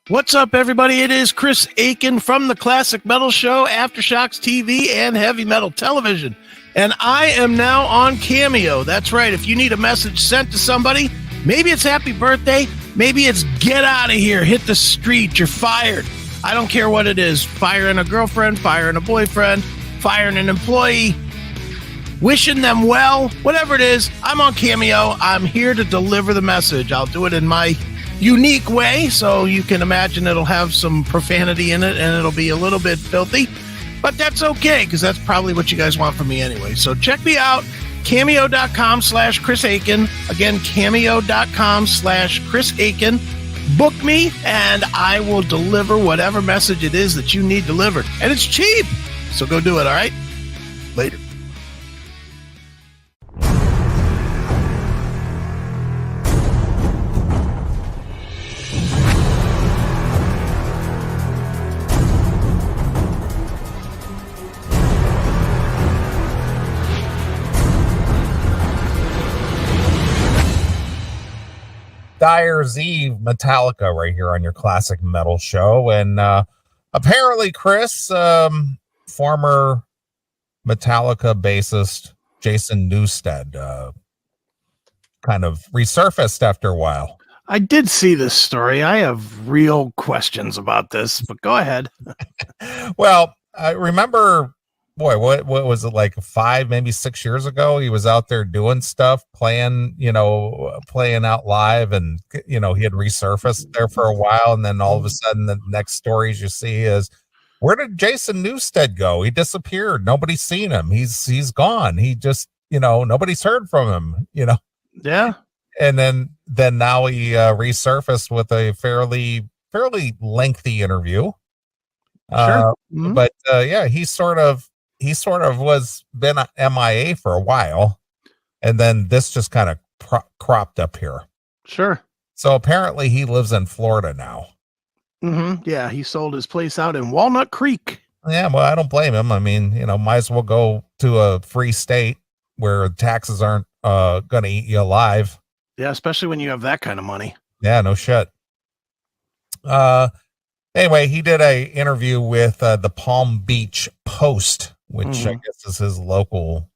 What's up, everybody? It is Chris Aiken from the Classic Metal Show, Aftershocks TV, and Heavy Metal Television. And I am now on Cameo. That's right. If you need a message sent to somebody, maybe it's happy birthday, maybe it's get out of here, hit the street, you're fired. I don't care what it is. Firing a girlfriend, firing a boyfriend, firing an employee, wishing them well, whatever it is, I'm on Cameo. I'm here to deliver the message. I'll do it in my unique way, so you can imagine it'll have some profanity in it and it'll be a little bit filthy, but that's okay because that's probably what you guys want from me anyway. So check me out, cameo.com/Chris Aiken. Again, cameo.com/Chris Aiken. Book me and I will deliver whatever message it is that you need delivered, and it's cheap, so go do it. All right, later. Dyer's Eve, Metallica, right here on your Classic Metal Show. And apparently, Chris, former Metallica bassist Jason Newsted kind of resurfaced after a while. I did see this story. I have real questions about this, but go ahead. Well, I remember, boy, what was it, like 5, maybe 6 years ago? He was out there doing stuff, playing out live, and he had resurfaced there for a while, and then all of a sudden the next stories you see is, where did Jason Newsted go? He disappeared. Nobody's seen him. He's gone. He just, nobody's heard from him. Yeah. And then now he resurfaced with a fairly lengthy interview. Sure. But yeah, he sort of was been a MIA for a while, and then this just kind of cropped up here. Sure. So apparently he lives in Florida now. Yeah, he sold his place out in Walnut Creek. Yeah, well, I don't blame him. I mean, might as well go to a free state where taxes aren't going to eat you alive. Yeah, especially when you have that kind of money. Yeah, no shit. Anyway, he did a interview with the Palm Beach Post, which I guess is his local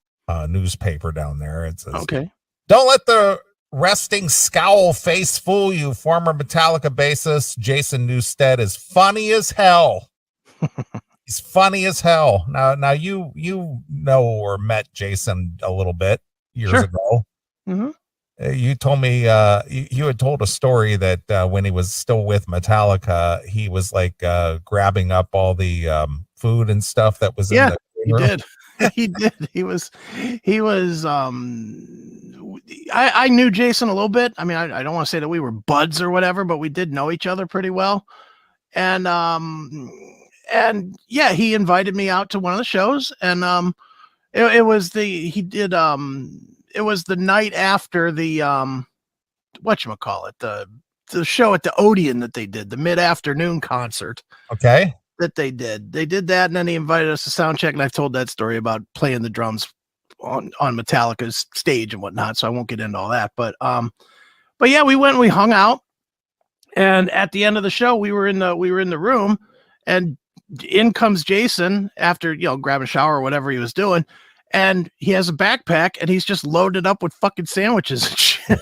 newspaper down there. It says, okay, don't let the resting scowl face fool you. Former Metallica bassist Jason Newsted is funny as hell. He's funny as hell. Now you know or met Jason a little bit years ago. You told me you had told a story that when he was still with Metallica, he was like grabbing up all the food and stuff that was in the he room. did. He did. He was I knew Jason a little bit. I mean, I don't want to say that we were buds or whatever, but we did know each other pretty well. And yeah, he invited me out to one of the shows, and it was the night after the whatchamacallit, the show at the Odeon that they did, the mid-afternoon concert. Okay. That they did that, and then he invited us to sound check, and I've told that story about playing the drums on Metallica's stage and whatnot, so I won't get into all that. But yeah, we went and we hung out, and at the end of the show, we were in the room, and in comes Jason after grabbing a shower or whatever he was doing, and he has a backpack, and he's just loaded up with fucking sandwiches and shit.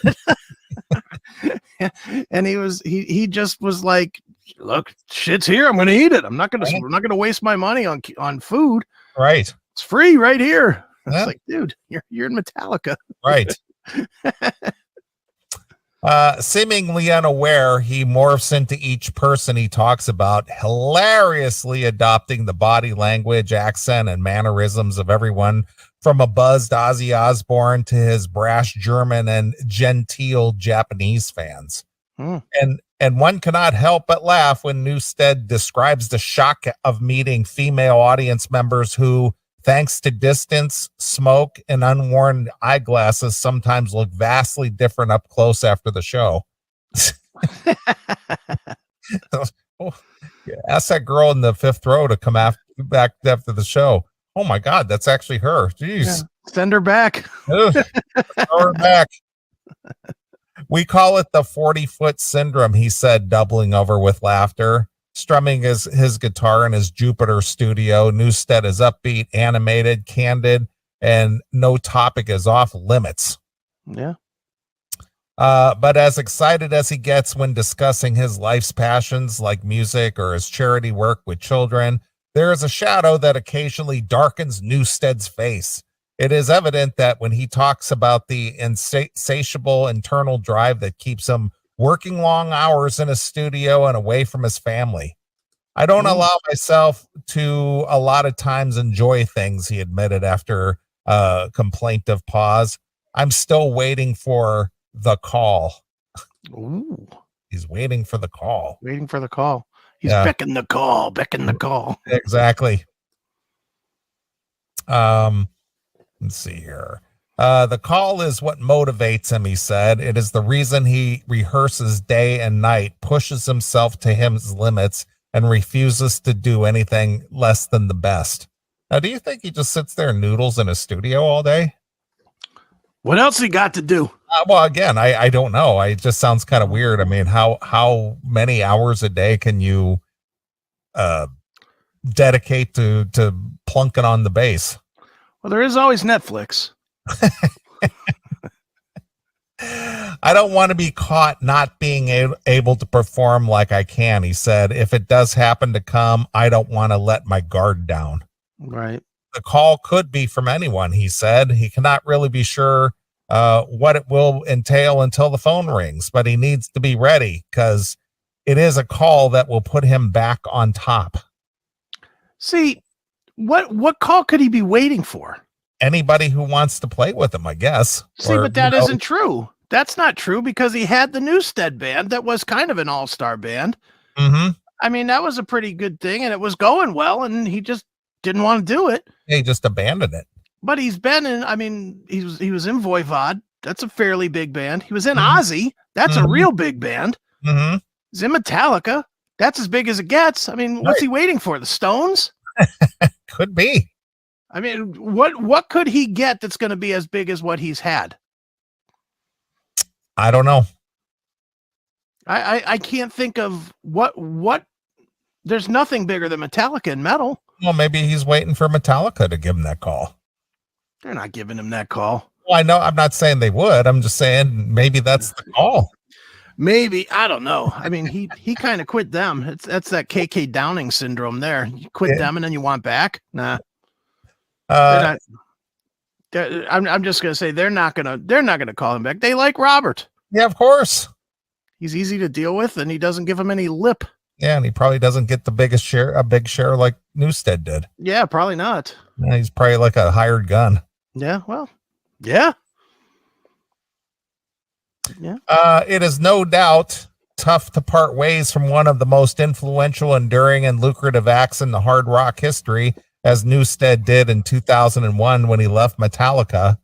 And he just was like, look, shit's here, I'm gonna eat it. I'm not gonna waste my money on food. Right. It's free right here. Yeah. It's like, dude, you're in Metallica. Right. Seemingly unaware, he morphs into each person he talks about, hilariously adopting the body language, accent, and mannerisms of everyone from a buzzed Ozzy Osbourne to his brash German and genteel Japanese fans. And one cannot help but laugh when Newsted describes the shock of meeting female audience members who, thanks to distance, smoke, and unworn eyeglasses, sometimes look vastly different up close after the show. Ask that girl in the fifth row to come back after the show. Oh my God, that's actually her. Jeez. Yeah. Send her back. Throw her back. We call it the 40-foot syndrome, he said, doubling over with laughter. Strumming his guitar in his Jupiter studio, Newsted is upbeat, animated, candid, and no topic is off limits. Yeah. But as excited as he gets when discussing his life's passions like music or his charity work with children, there is a shadow that occasionally darkens Newsted's face. It is evident that when he talks about the insatiable internal drive that keeps him working long hours in a studio and away from his family. I don't allow myself to a lot of times enjoy things, he admitted after a complaintive pause. I'm still waiting for the call. Ooh. He's waiting for the call. Waiting for the call. He's becking the call. Exactly. Let's see here. The call is what motivates him, he said. It is the reason he rehearses day and night, pushes himself to his limits, and refuses to do anything less than the best. Now, do you think he just sits there and noodles in a studio all day? What else he got to do? Well, again, I don't know. It just sounds kind of weird. I mean, how many hours a day can you dedicate to plunking on the bass? Well, there is always Netflix. I don't want to be caught not being able to perform like I can, he said. If it does happen to come, I don't want to let my guard down. Right. The call could be from anyone, he said. He cannot really be sure what it will entail until the phone rings, but he needs to be ready because it is a call that will put him back on top. See, what call could he be waiting for? Anybody who wants to play with him, I guess. See, but that isn't true. That's not true because he had the Newsted band that was kind of an all-star band. Mm-hmm. I mean, that was a pretty good thing, and it was going well, and he just didn't want to do it. He just abandoned it. But he's been in, I mean, he was in Voivod. That's a fairly big band. He was in Ozzy. That's a real big band. Mm-hmm. He's in Metallica. That's as big as it gets. I mean, what's he waiting for? The Stones? Could be. I mean, what could he get that's going to be as big as what he's had? I don't know. I can't think of what. There's nothing bigger than Metallica in metal. Well, maybe he's waiting for Metallica to give him that call. They're not giving him that call. Well, I know. I'm not saying they would. I'm just saying maybe that's the call. Maybe. I don't know. I mean, he kind of quit them. That's that KK Downing syndrome there. You quit them and then you want back. Nah. I'm just gonna say they're not gonna call him back. They like Robert. Yeah, of course. He's easy to deal with, and he doesn't give him any lip. Yeah, and he probably doesn't get a big share like Newsted did. Yeah, probably not. Yeah, he's probably like a hired gun. Yeah, well, yeah. Yeah. It is no doubt tough to part ways from one of the most influential, enduring, and lucrative acts in the hard rock history, as Newsted did in 2001 when he left Metallica.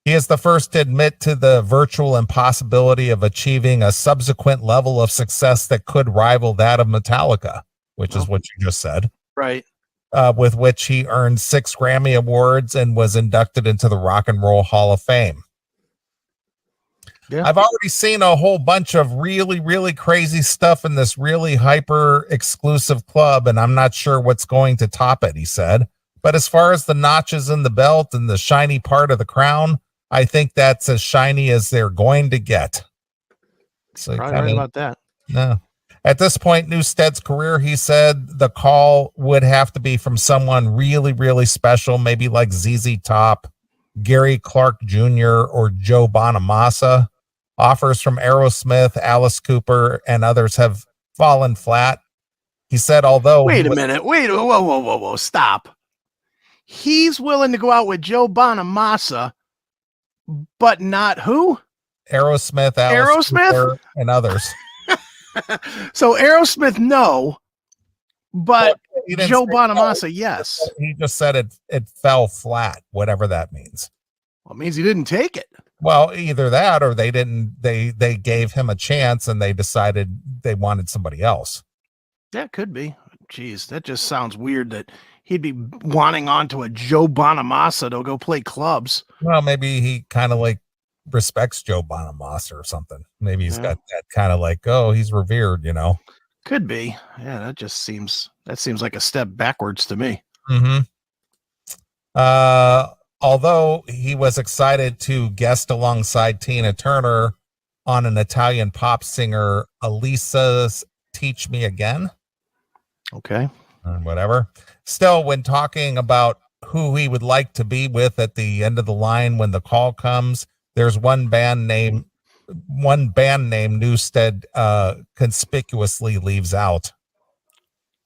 He is the first to admit to the virtual impossibility of achieving a subsequent level of success that could rival that of Metallica, which is what you just said. Right. With which he earned 6 Grammy Awards and was inducted into the Rock and Roll Hall of Fame. Yeah. I've already seen a whole bunch of really, really crazy stuff in this really hyper exclusive club, and I'm not sure what's going to top it, he said. But as far as the notches in the belt and the shiny part of the crown, I think that's as shiny as they're going to get. So probably right about that. No. At this point, Newsted's career, he said the call would have to be from someone really, really special, maybe like ZZ Top, Gary Clark Jr., or Joe Bonamassa. Offers from Aerosmith, Alice Cooper, and others have fallen flat. He said, although... Wait a minute. Whoa. Stop. He's willing to go out with Joe Bonamassa, but not who? Aerosmith, Alice Cooper, and others. So Aerosmith, no, but Joe Bonamassa, yes. He just said it fell flat, whatever that means. Well, it means he didn't take it. Well, either that or they didn't. They gave him a chance and they decided they wanted somebody else. That could be. Jeez, that just sounds weird that he'd be wanting onto a Joe Bonamassa to go play clubs. Well, maybe he kind of like respects Joe Bonamassa or something. Maybe he's got that kind of like, oh, he's revered, Could be. Yeah, that seems like a step backwards to me. Mm-hmm. Although he was excited to guest alongside Tina Turner on an Italian pop singer, Elisa's Teach Me Again. Okay. Whatever. Still, when talking about who he would like to be with at the end of the line when the call comes, there's one band name Newsted conspicuously leaves out.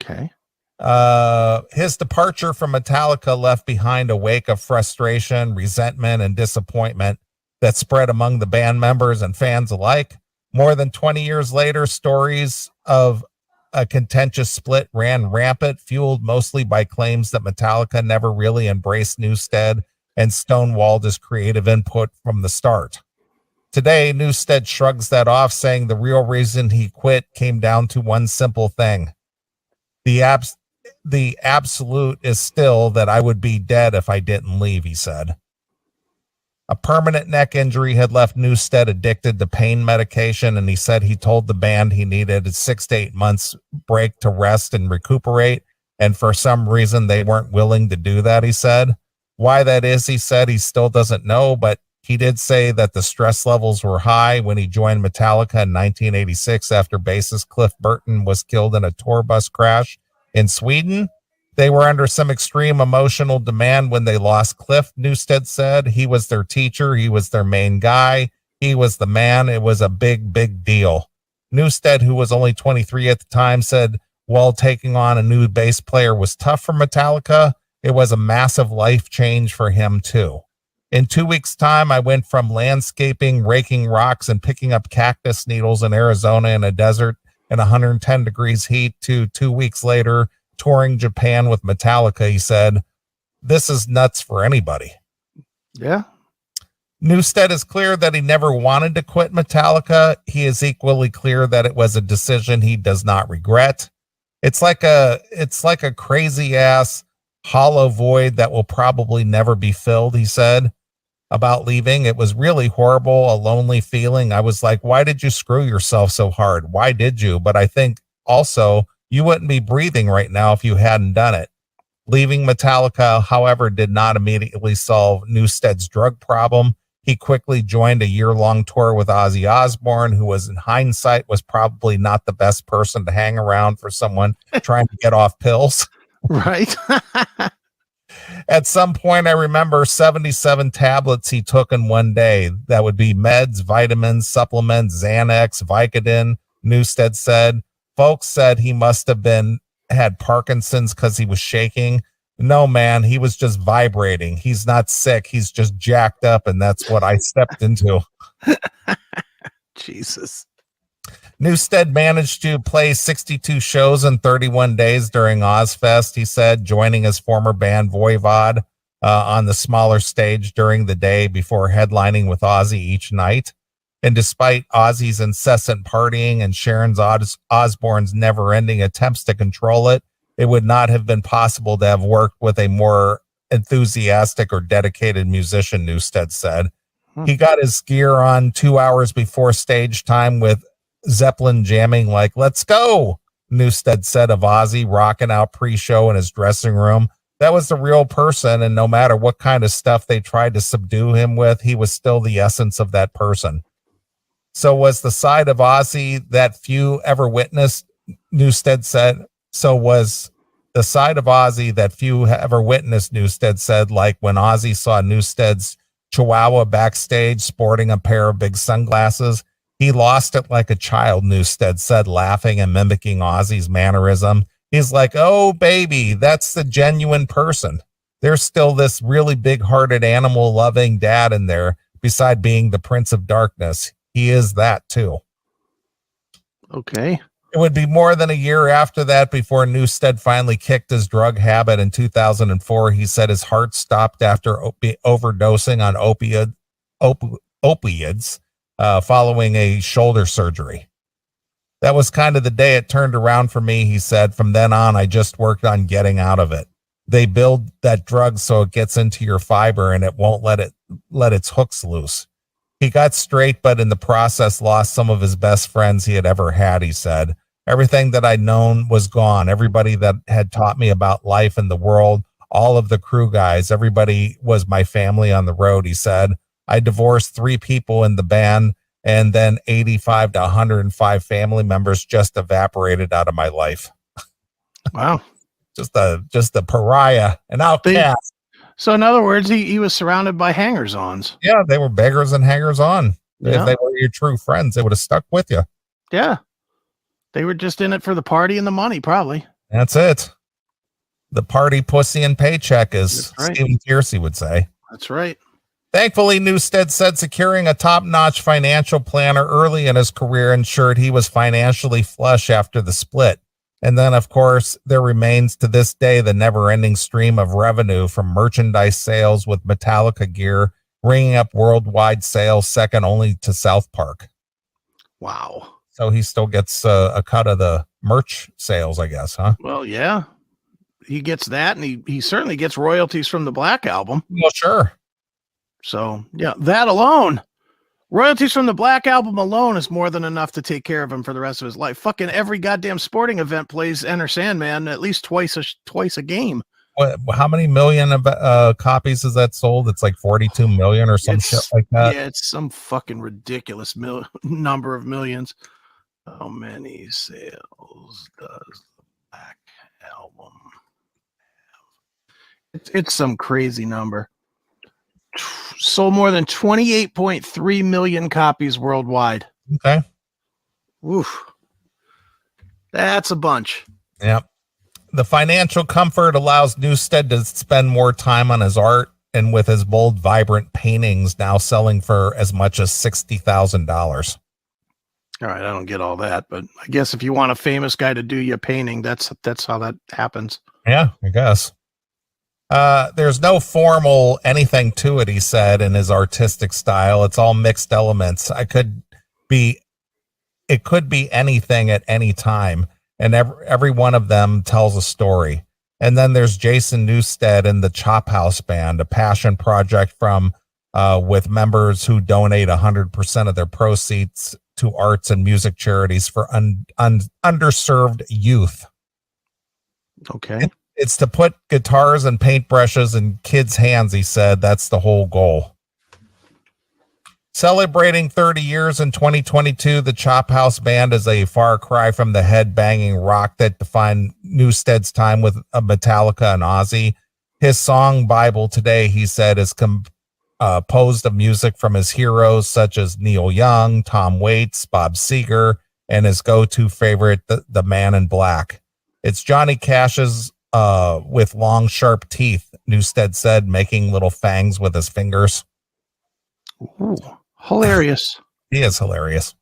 Okay. His departure from Metallica left behind a wake of frustration, resentment, and disappointment that spread among the band members and fans alike. More than 20 years later, stories of a contentious split ran rampant, fueled mostly by claims that Metallica never really embraced Newsted and stonewalled his creative input from the start. Today, Newsted shrugs that off, saying the real reason he quit came down to one simple thing. The absolute is still that I would be dead if I didn't leave, he said. A permanent neck injury had left Newsted addicted to pain medication, and he said he told the band he needed a 6 to 8 months break to rest and recuperate, and for some reason they weren't willing to do that, he said. Why that is, he said, he still doesn't know, but he did say that the stress levels were high when he joined Metallica in 1986 after bassist Cliff Burton was killed in a tour bus crash in Sweden. They were under some extreme emotional demand when they lost Cliff, Newsted said. He was their teacher. He was their main guy. He was the man. It was a big, big deal. Newsted, who was only 23 at the time, said while taking on a new bass player was tough for Metallica, it was a massive life change for him too. In 2 weeks' time, I went from landscaping, raking rocks, and picking up cactus needles in Arizona in a desert in 110 degrees heat to 2 weeks later, touring Japan with Metallica, he said. This is nuts for anybody. Yeah. Newsted is clear that he never wanted to quit Metallica. He is equally clear that it was a decision he does not regret. It's like a crazy ass hollow void that will probably never be filled, he said. About leaving, it was really horrible, a lonely feeling. I was like, why did you screw yourself so hard? Why did you? But I think also you wouldn't be breathing right now if you hadn't done it. Leaving Metallica, however, did not immediately solve Newsted's drug problem. He quickly joined a year-long tour with Ozzy Osbourne, who was in hindsight was probably not the best person to hang around for someone trying to get off pills. Right. At some point, I remember 77 tablets he took in one day. That would be meds, vitamins, supplements, Xanax, Vicodin, Newsted said. Folks said he must have had Parkinson's because he was shaking. No, man, he was just vibrating. He's not sick. He's just jacked up, and that's what I stepped into. Jesus. Newsted managed to play 62 shows in 31 days during Ozfest, he said, joining his former band Voivod on the smaller stage during the day before headlining with Ozzy each night. And despite Ozzy's incessant partying and Sharon Osbourne's never-ending attempts to control it, it would not have been possible to have worked with a more enthusiastic or dedicated musician, Newsted said. He got his gear on 2 hours before stage time with Zeppelin jamming like, let's go, Newsted said of Ozzy rocking out pre-show in his dressing room. That was the real person, and no matter what kind of stuff they tried to subdue him with, he was still the essence of that person. So was the side of Ozzy that few ever witnessed, Newsted said. So was the side of Ozzy that few ever witnessed, Newsted said, like when Ozzy saw Newsted's Chihuahua backstage sporting a pair of big sunglasses. He lost it like a child, Newsted said, laughing and mimicking Ozzy's mannerism. He's like, oh, baby, that's the genuine person. There's still this really big-hearted, animal-loving dad in there, beside being the Prince of Darkness. He is that, too. Okay. It would be more than a year after that before Newsted finally kicked his drug habit in 2004. He said his heart stopped after overdosing on opiates. Following a shoulder surgery. That was kind of the day it turned around for me, he said. From then on, I just worked on getting out of it. They build that drug so it gets into your fiber and it won't let its hooks loose. He got straight, but in the process lost some of his best friends he had ever had, he said. Everything that I'd known was gone. Everybody that had taught me about life and the world, all of the crew guys, everybody was my family on the road, he said. I divorced 3 people in the band, and then 85 to 105 family members just evaporated out of my life. Wow. just a pariah, an outcast. So in other words, he was surrounded by hangers-ons. Yeah, they were beggars and hangers-on. Yeah. If they were your true friends, they would have stuck with you. Yeah. They were just in it for the party and the money, probably. That's it. The party, pussy, and paycheck, as Right. Stephen Kiersey would say. That's right. Thankfully, Newsted said securing a top-notch financial planner early in his career ensured he was financially flush after the split. And then, of course, there remains to this day the never-ending stream of revenue from merchandise sales, with Metallica gear ringing up worldwide sales second only to South Park. Wow. So he still gets a cut of the merch sales, I guess, huh? Well, yeah. He gets that, and he certainly gets royalties from the Black Album. Well, sure. So, yeah, that alone. Royalties from the Black Album alone is more than enough to take care of him for the rest of his life. Fucking every goddamn sporting event plays Enter Sandman at least twice a game. What? How many million of copies is that sold? It's like 42 million or some shit like that. Yeah, it's some fucking ridiculous number of millions. How many sales does the Black Album have? It's some crazy number. Sold more than 28.3 million copies worldwide. Okay. Oof. That's a bunch. Yep. The financial comfort allows Newsted to spend more time on his art, and with his bold, vibrant paintings now selling for as much as $60,000. All right, I don't get all that, but I guess if you want a famous guy to do your painting, that's how that happens. Yeah, I guess. There's no formal anything to it, he said, in his artistic style. It's all mixed elements. It could be anything at any time, and every one of them tells a story. And then there's Jason Newsted and the Chop House Band, a passion project from with members who donate 100% of their proceeds to arts and music charities for underserved youth. Okay. It's to put guitars and paintbrushes in kids' hands, he said. That's the whole goal. Celebrating 30 years in 2022, the Chop House Band is a far cry from the head-banging rock that defined Newsted's time with Metallica and Ozzy. His song Bible today, he said, is composed of music from his heroes such as Neil Young, Tom Waits, Bob Seger, and his go-to favorite, the Man in Black. It's Johnny Cash's with long, sharp teeth, Newsted said, making little fangs with his fingers. Ooh, hilarious. He is hilarious.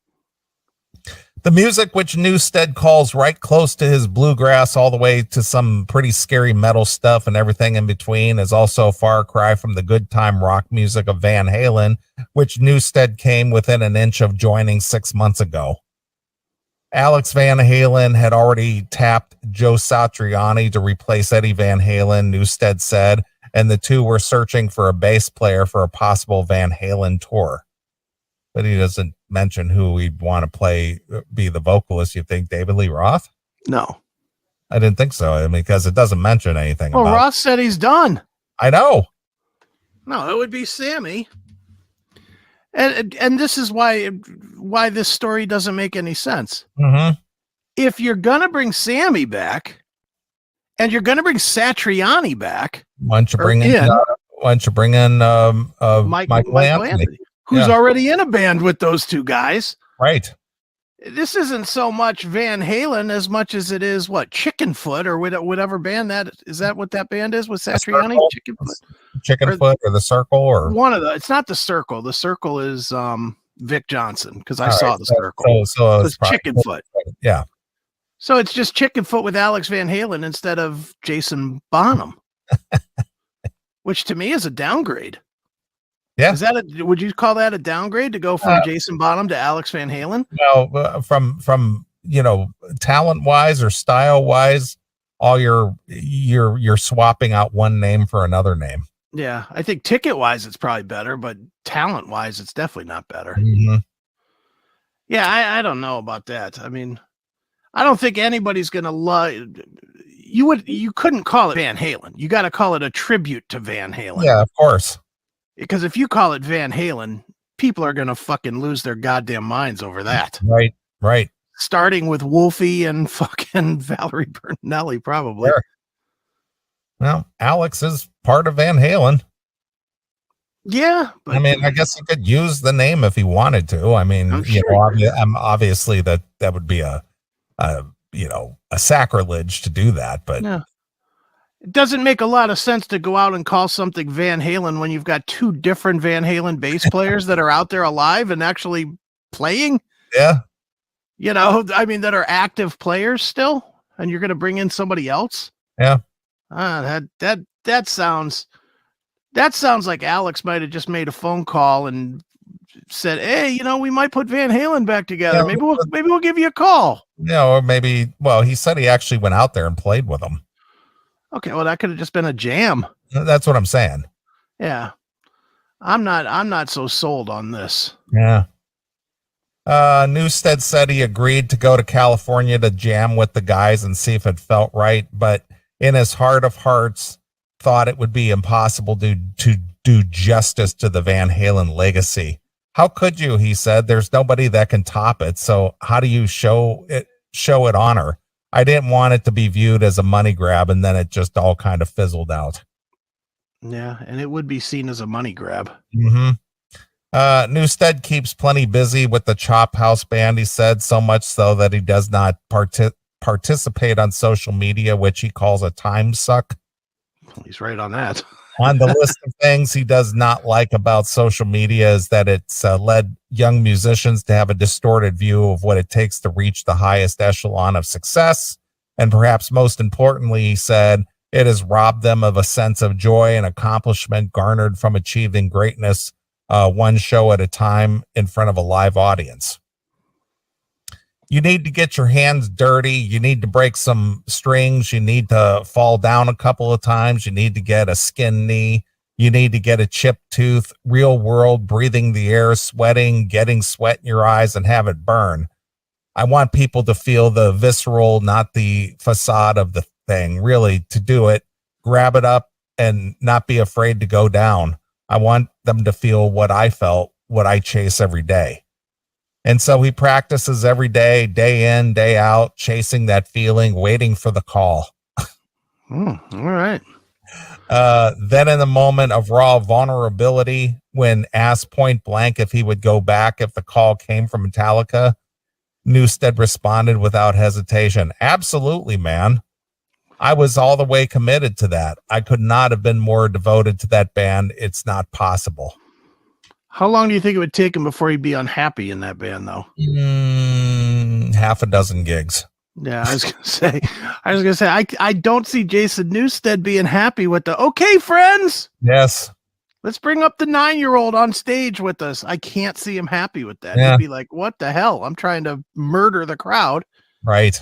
The music, which Newsted calls right close to his bluegrass all the way to some pretty scary metal stuff and everything in between, is also a far cry from the good time rock music of Van Halen, which Newsted came within an inch of joining 6 months ago. Alex Van Halen had already tapped Joe Satriani to replace Eddie Van Halen, Newsted said, and the two were searching for a bass player for a possible Van Halen tour. But he doesn't mention who he'd want to be the vocalist. You think David Lee Roth? No. I didn't think so. I mean, because it doesn't mention anything Well, about Roth said he's done. I know. No, it would be Sammy. And this is why this story doesn't make any sense. Mm-hmm. If you're gonna bring Sammy back, and you're gonna bring Satriani back, why don't you bring in Michael Anthony, who's already in a band with those two guys? Right. This isn't so much Van Halen as much as it is Chickenfoot or whatever band that is. That what that band is with Satriani? Chickenfoot or the Circle or one of the. It's not the Circle. The Circle is Vic Johnson, because I saw the Circle. So it's Chickenfoot. Yeah. So it's just Chickenfoot with Alex Van Halen instead of Jason Bonham, which to me is a downgrade. Yeah. Would you call that a downgrade to go from Jason Bonham to Alex Van Halen? Well, from talent wise or style wise, all you're swapping out one name for another name. Yeah, I think ticket-wise it's probably better, but talent-wise it's definitely not better. Mhm. Yeah, I don't know about that. I mean, I don't think anybody's gonna love. You couldn't call it Van Halen. You got to call it a tribute to Van Halen. Yeah, of course. Because if you call it Van Halen, people are gonna fucking lose their goddamn minds over that. Right. Right. Starting with Wolfie and fucking Valerie Bernelli, probably. Sure. Well, Alex is part of Van Halen. Yeah, but I mean, I guess he could use the name if he wanted to. I mean, I'm sure. obviously that would be a sacrilege to do that, but Yeah. It doesn't make a lot of sense to go out and call something Van Halen when you've got two different Van Halen bass players that are out there alive and actually playing. yeah, I mean, that are active players still, and you're going to bring in somebody else. yeah. That sounds like Alex might have just made a phone call and said, "Hey, we might put Van Halen back together. Yeah, Maybe we'll give you a call." or maybe. Well, he said he actually went out there and played with them. Okay, well, that could have just been a jam. That's what I'm saying. Yeah, I'm not so sold on this. Yeah. Newsted said he agreed to go to California to jam with the guys and see if it felt right, but in his heart of hearts, thought it would be impossible to do justice to the Van Halen legacy. How could you? He said, there's nobody that can top it. So how do you show it honor? I didn't want it to be viewed as a money grab, and then it just all kind of fizzled out. Yeah, and it would be seen as a money grab. Mm-hmm. Newsted keeps plenty busy with the Chop House band, he said, so much so that he does not participate on social media, which he calls a time suck. He's right on that. On the list of things he does not like about social media is that it's led young musicians to have a distorted view of what it takes to reach the highest echelon of success. And perhaps most importantly, he said, it has robbed them of a sense of joy and accomplishment garnered from achieving greatness one show at a time in front of a live audience. You need to get your hands dirty. You need to break some strings. You need to fall down a couple of times. You need to get a skin knee. You need to get a chipped tooth, real world, breathing the air, sweating, getting sweat in your eyes and have it burn. I want people to feel the visceral, not the facade of the thing. Really, to do it, grab it up and not be afraid to go down. I want them to feel what I felt, what I chase every day. And so he practices every day, day in, day out, chasing that feeling, waiting for the call. All right. Then in the moment of raw vulnerability, when asked point blank if he would go back if the call came from Metallica, Newsted responded without hesitation, absolutely, man. I was all the way committed to that. I could not have been more devoted to that band. It's not possible. How long do you think it would take him before he'd be unhappy in that band, though? Half a dozen gigs. Yeah, I was gonna say, I don't see Jason Newsted being happy with the okay, friends. Yes. Let's bring up the 9-year-old on stage with us. I can't see him happy with that. Yeah. He'd be like, what the hell? I'm trying to murder the crowd. Right.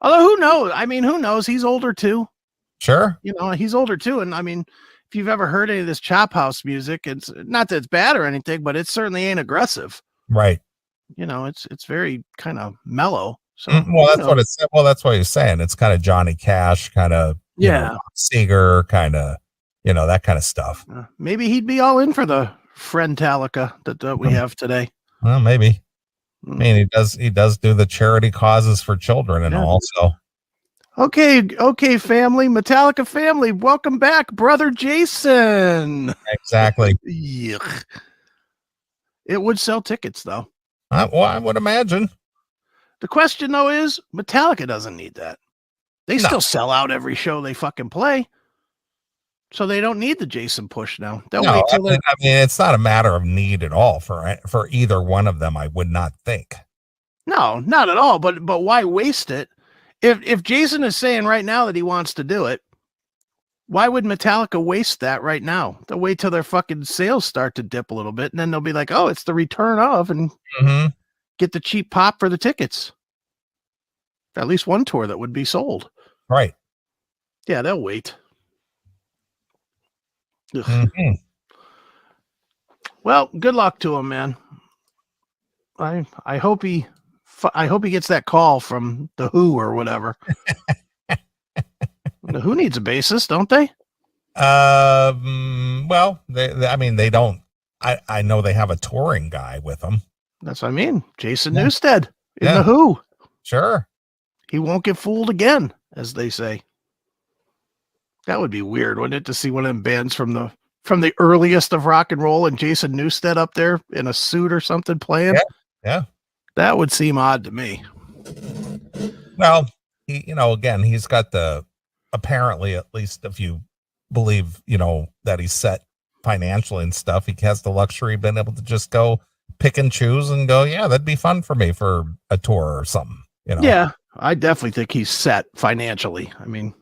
Although who knows? I mean, who knows? He's older too. Sure. He's older too. And I mean, if you've ever heard any of this Chop House music, it's not that it's bad or anything, but it certainly ain't aggressive. Right. It's very kind of mellow. So that's what it's. Well, that's what he's saying. It's kind of Johnny Cash, kind of Seeger, kind of that kind of stuff. Maybe he'd be all in for the Friendtalica that we have today. Well, maybe. I mean, he does do the charity causes for children and all. So okay, family, Metallica family, welcome back, brother Jason. Exactly. Yuck. It would sell tickets though. Well, I would imagine. The question though is, Metallica doesn't need that. They still sell out every show they fucking play. So they don't need the Jason push now. They'll wait till I mean, it's not a matter of need at all for either one of them, I would not think. No, not at all. But why waste it? If Jason is saying right now that he wants to do it, why would Metallica waste that right now? They'll wait till their fucking sales start to dip a little bit, and then they'll be like, oh, it's the return of, and get the cheap pop for the tickets. At least one tour that would be sold. Right. Yeah, they'll wait. Ugh. Mhm. Well, good luck to him, man. I hope he gets that call from the Who or whatever. The Who needs a bassist, don't they? Well, I mean, they don't. I know they have a touring guy with them. That's what I mean. Jason Yeah. Newsted in Yeah. the Who. Sure. He won't get fooled again, as they say. That would be weird, wouldn't it, to see one of them bands from the earliest of rock and roll and Jason Newsted up there in a suit or something playing? Yeah. That would seem odd to me. Well, again, he's got apparently, at least if you believe, that he's set financially and stuff, he has the luxury of being able to just go pick and choose and go, yeah, that'd be fun for me for a tour or something, Yeah, I definitely think he's set financially. I mean,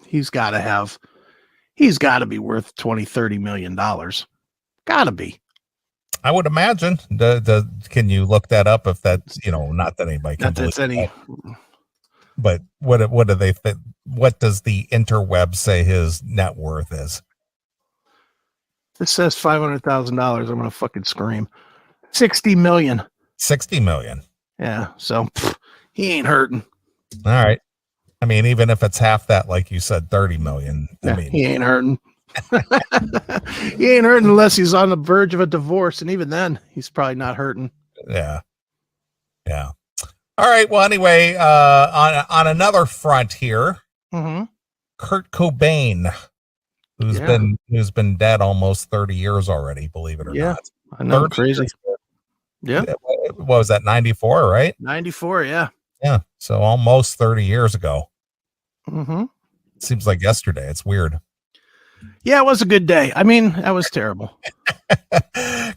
he's got to be worth 20-30 million dollars. Gotta be. I would imagine. Can you look that up if that's, not that anybody can believe that. But what do they think? What does the interweb say his net worth is? It says $500,000. I'm gonna fucking scream. 60 million. 60 million. Yeah. So he ain't hurting. All right. I mean, even if it's half that, like you said, 30 million. Yeah, he ain't hurting. He ain't hurting unless he's on the verge of a divorce, and even then, he's probably not hurting. Yeah. All right. Well, anyway, on another front here, Kurt Cobain, who's been dead almost 30 years already, believe it or not. I know, crazy. Yeah. What was that? 94, right? 94. Yeah. Yeah. So almost 30 years ago. Seems like yesterday. It's weird. Yeah, it was a good day. I mean, that was terrible.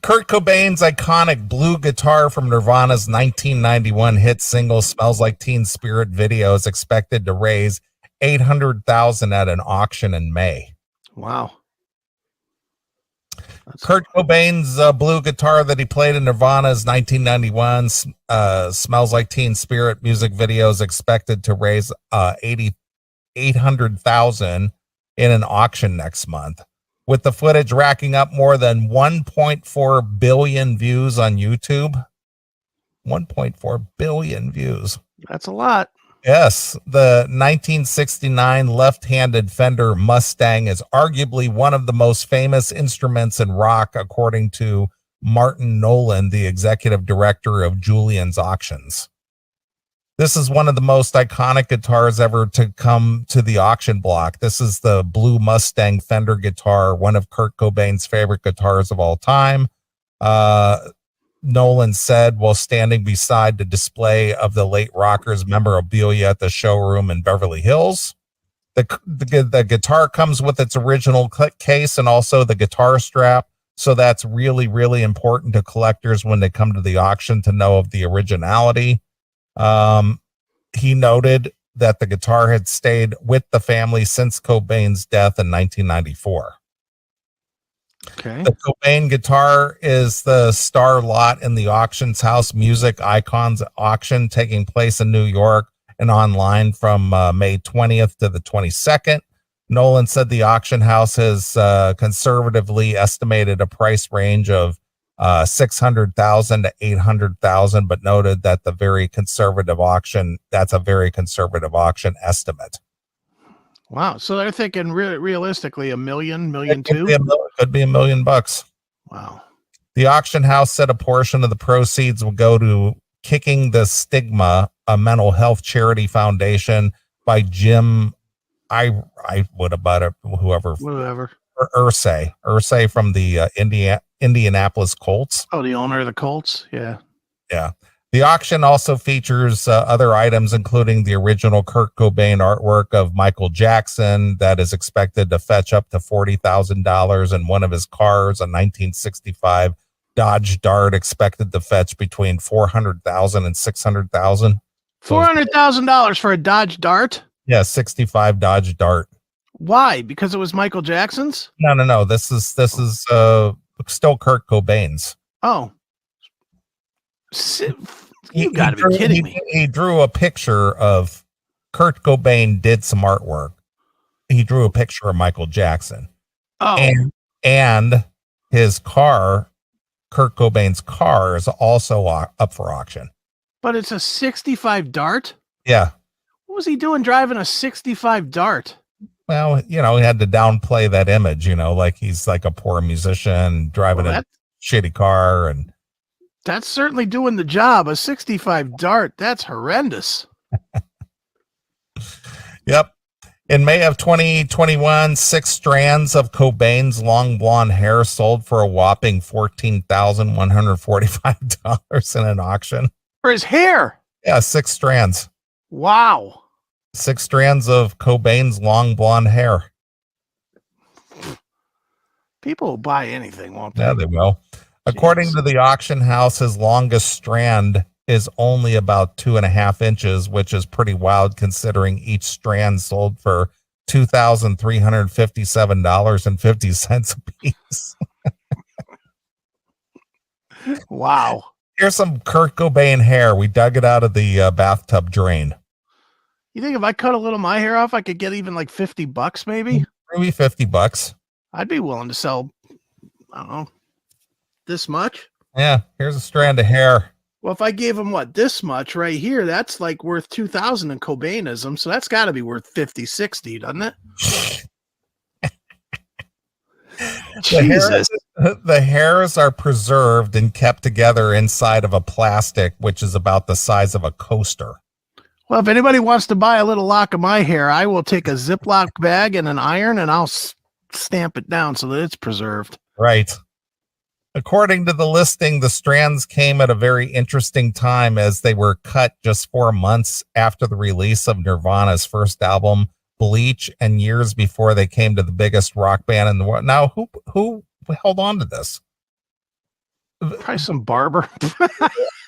Kurt Cobain's iconic blue guitar from Nirvana's 1991 hit single "Smells Like Teen Spirit" video is expected to raise $800,000 at an auction in May. Wow. Kurt Cobain's blue guitar that he played in Nirvana's 1991 "Smells Like Teen Spirit" music video is expected to raise $800,000 in an auction next month, with the footage racking up more than 1.4 billion views on YouTube. 1.4 billion views. That's a lot. Yes, the 1969 left-handed Fender Mustang is arguably one of the most famous instruments in rock, according to Martin Nolan, the executive director of Julian's Auctions. This is one of the most iconic guitars ever to come to the auction block. This is the blue Mustang Fender guitar, one of Kurt Cobain's favorite guitars of all time. Nolan said while standing beside the display of the late rocker's memorabilia at the showroom in Beverly Hills. The guitar comes with its original case and also the guitar strap. So that's really, really important to collectors when they come to the auction to know of the originality. He noted that the guitar had stayed with the family since Cobain's death in 1994. Okay. The Cobain guitar is the star lot in the Auctions House Music Icons auction taking place in New York and online from May 20th to the 22nd. Nolan said the auction house has conservatively estimated a price range of $600,000 to $800,000, but noted that that's a very conservative auction estimate. Wow. So they're thinking realistically $1 million, $1.2 million. Could be $1 million. Wow. The auction house said a portion of the proceeds will go to Kicking the Stigma, a mental health charity foundation by Jim whatever Ursay from the Indianapolis Colts. Oh, the owner of the Colts. Yeah. The auction also features other items, including the original Kurt Cobain artwork of Michael Jackson that is expected to fetch up to $40,000, and one of his cars, a 1965 Dodge Dart, expected to fetch between $400,000 and $600,000. $400,000 for a Dodge Dart? Yeah, 65 Dodge Dart. Why? Because it was Michael Jackson's? No. This is still Kurt Cobain's. Oh. You got to be kidding me. He drew a picture of Kurt Cobain, did some artwork. He drew a picture of Michael Jackson. Oh. And and his car, Kurt Cobain's car, is also up for auction. But it's a 65 Dart? Yeah. What was he doing driving a 65 Dart? Well, he had to downplay that image, like he's like a poor musician driving a shitty car. And that's certainly doing the job. A 65 Dart, that's horrendous. Yep. In May of 2021, 6 strands of Cobain's long blonde hair sold for a whopping $14,145 in an auction. For his hair? Yeah, 6 strands. Wow. 6 strands of Cobain's long blonde hair. People will buy anything, won't they? Yeah, they will. Jeez. According to the auction house, his longest strand is only about 2.5 inches, which is pretty wild considering each strand sold for $2,357.50 a piece. Wow. Here's some Kurt Cobain hair. We dug it out of the bathtub drain. You think if I cut a little of my hair off, I could get even like $50 maybe? Maybe $50. I'd be willing to sell, I don't know, this much. Yeah, here's a strand of hair. Well, if I gave him this much right here, that's like worth 2,000 in Cobainism. So that's got to be worth 50, 60, doesn't it? Jesus. The hairs are preserved and kept together inside of a plastic, which is about the size of a coaster. Well, if anybody wants to buy a little lock of my hair, I will take a Ziploc bag and an iron and I'll stamp it down so that it's preserved. Right. According to the listing, the strands came at a very interesting time as they were cut just 4 months after the release of Nirvana's first album, Bleach, and years before they came to the biggest rock band in the world. Now, who held on to this? Probably some barber.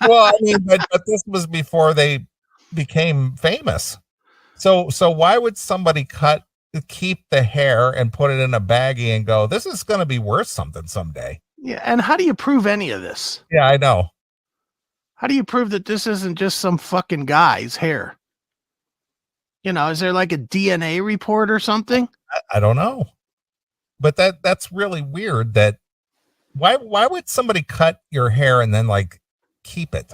Well, I mean, but this was before they became famous. So why would somebody keep the hair and put it in a baggie and go, this is going to be worth something someday? Yeah, and how do you prove any of this? Yeah, I know. How do you prove that this isn't just some fucking guy's hair? Is there like a DNA report or something? I don't know. But that's really weird. That why would somebody cut your hair and then like keep it?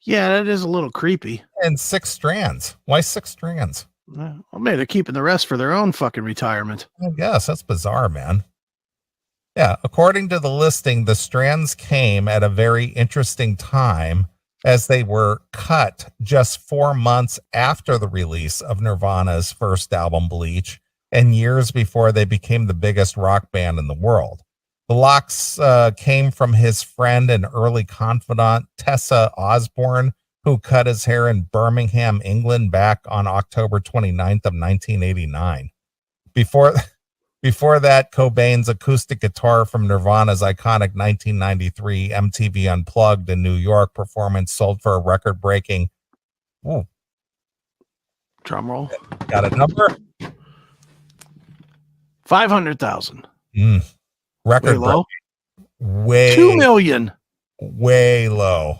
Yeah, that is a little creepy. And 6 strands. Why 6 strands? Well, maybe they're keeping the rest for their own fucking retirement. I guess that's bizarre, man. Yeah, according to the listing, the strands came at a very interesting time as they were cut just 4 months after the release of Nirvana's first album, Bleach, and years before they became the biggest rock band in the world. The locks came from his friend and early confidant, Tessa Osborne, who cut his hair in Birmingham, England, back on October 29th of 1989. Before that, Cobain's acoustic guitar from Nirvana's iconic 1993 MTV Unplugged in New York performance sold for a record-breaking. Ooh. Drum roll. Got a number? 500,000. Record low. Way 2 million. Way low.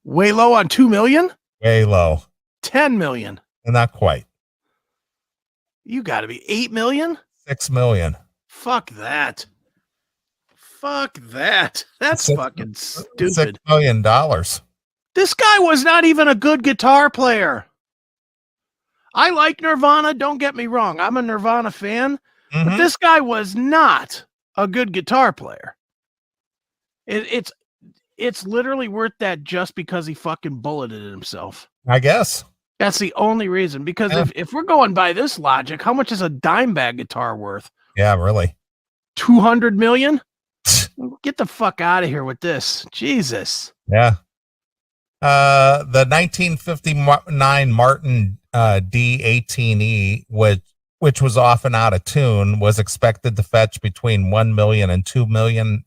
Way low on 2 million? Way low. 10 million. Not quite. You got to be 8 million? 6 million. Fuck that. That's fucking stupid. $6 million. This guy was not even a good guitar player. I like Nirvana. Don't get me wrong. I'm a Nirvana fan. Mm-hmm. But this guy was not a good guitar player. It's literally worth that just because he fucking bulleted himself. I guess. That's the only reason. Because if we're going by this logic, how much is a dime bag guitar worth? Yeah, really. 200 million? Get the fuck out of here with this. Jesus. Yeah. The 1959 Martin D18E, which was often out of tune, was expected to fetch between 1 million and 2 million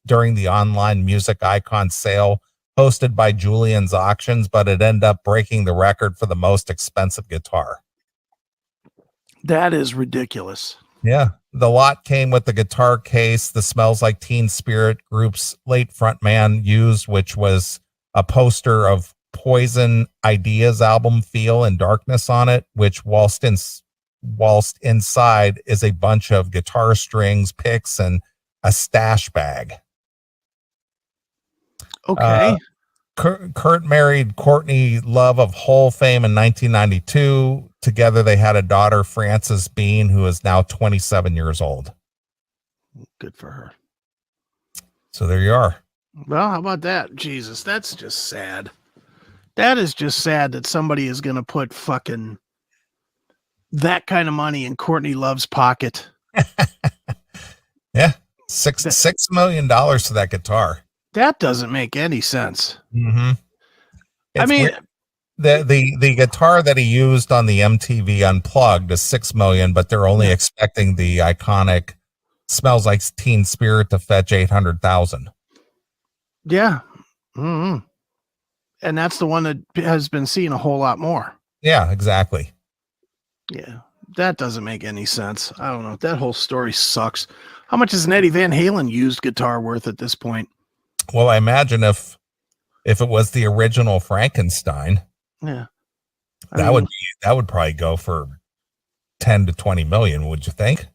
during the online music icon sale hosted by Julian's Auctions, but it ended up breaking the record for the most expensive guitar. That is ridiculous. Yeah. The lot came with the guitar case the Smells Like Teen Spirit group's late frontman used, which was a poster of Poison Ideas album Feel and Darkness on it, which whilst whilst inside is a bunch of guitar strings, picks, and a stash bag. Okay. Kurt married Courtney Love of Hole fame in 1992. Together, they had a daughter, Frances Bean, who is now 27 years old. Good for her. So there you are. Well, how about that? Jesus, that's just sad. That is just sad that somebody is going to put fucking that kind of money in Courtney Love's pocket. Yeah. $6 million to that guitar. That doesn't make any sense. Mm-hmm. I mean, the guitar that he used on the MTV Unplugged is $6 million, but they're only expecting the iconic Smells Like Teen Spirit to fetch 800,000. Yeah. Mm-hmm. And that's the one that has been seen a whole lot more. Yeah, exactly. Yeah. That doesn't make any sense. I don't know. That whole story sucks. How much is an Eddie Van Halen used guitar worth at this point? Well, I imagine if it was the original Frankenstein, yeah, that would probably go for 10 to 20 million, would you think?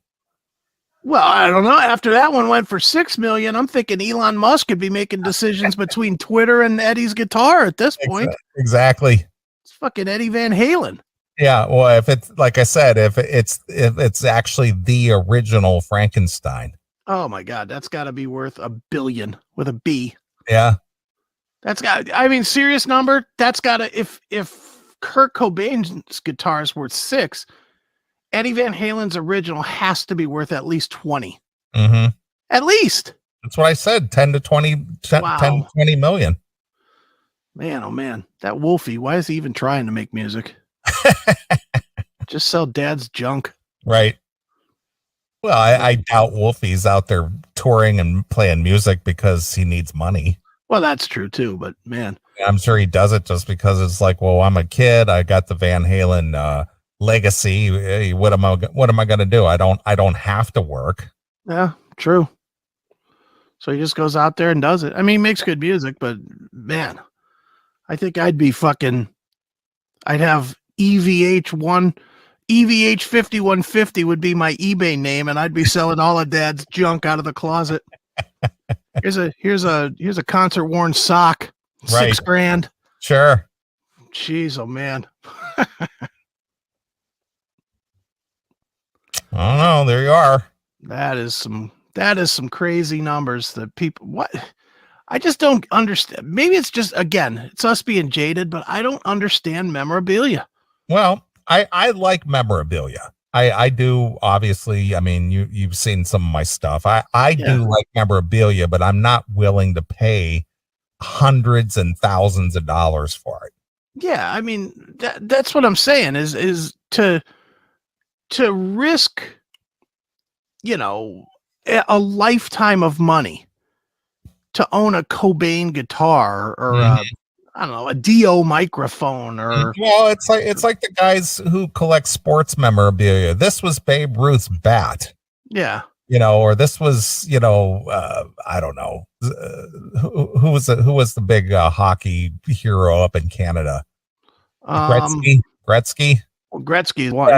Well, I don't know. After that one went for 6 million, I'm thinking Elon Musk could be making decisions between Twitter and Eddie's guitar at this point. Exactly. It's fucking Eddie Van Halen. Yeah, well, if it's like I said, if it's actually the original Frankenstein. Oh my God, that's got to be worth $1 billion with a B. Yeah, that's got. I mean, serious number. That's got to. If Kurt Cobain's guitar is worth 6, Eddie Van Halen's original has to be worth at least 20. Mm-hmm. At least. That's what I said. 10 to 20 million. Man, oh man, that Wolfie. Why is he even trying to make music? Just sell dad's junk. Right. Well, I doubt Wolfie's out there touring and playing music because he needs money. Well, that's true too, but man, I'm sure he does it just because it's like, well, I'm a kid. I got the Van Halen legacy. Hey, what am I going to do? I don't have to work. Yeah, true. So he just goes out there and does it. I mean, he makes good music, but man, I think I'd have EVH 5150 would be my eBay name, and I'd be selling all of dad's junk out of the closet. Here's a concert worn sock, right. $6,000. Sure. Jeez, oh man. I don't know. There you are. That is some crazy numbers that people. What? I just don't understand. Maybe it's just, again, it's us being jaded, but I don't understand memorabilia. Well, I like memorabilia. I do, obviously. I mean, you've seen some of my stuff. I do like memorabilia, but I'm not willing to pay hundreds and thousands of dollars for it. Yeah, I mean, that's what I'm saying is to risk, a lifetime of money to own a Cobain guitar or I don't know, a Dio microphone or. Well, it's like the guys who collect sports memorabilia. This was Babe Ruth's bat. Yeah. Or this was, I don't know, who was the big hockey hero up in Canada? Gretzky. Well, Gretzky one.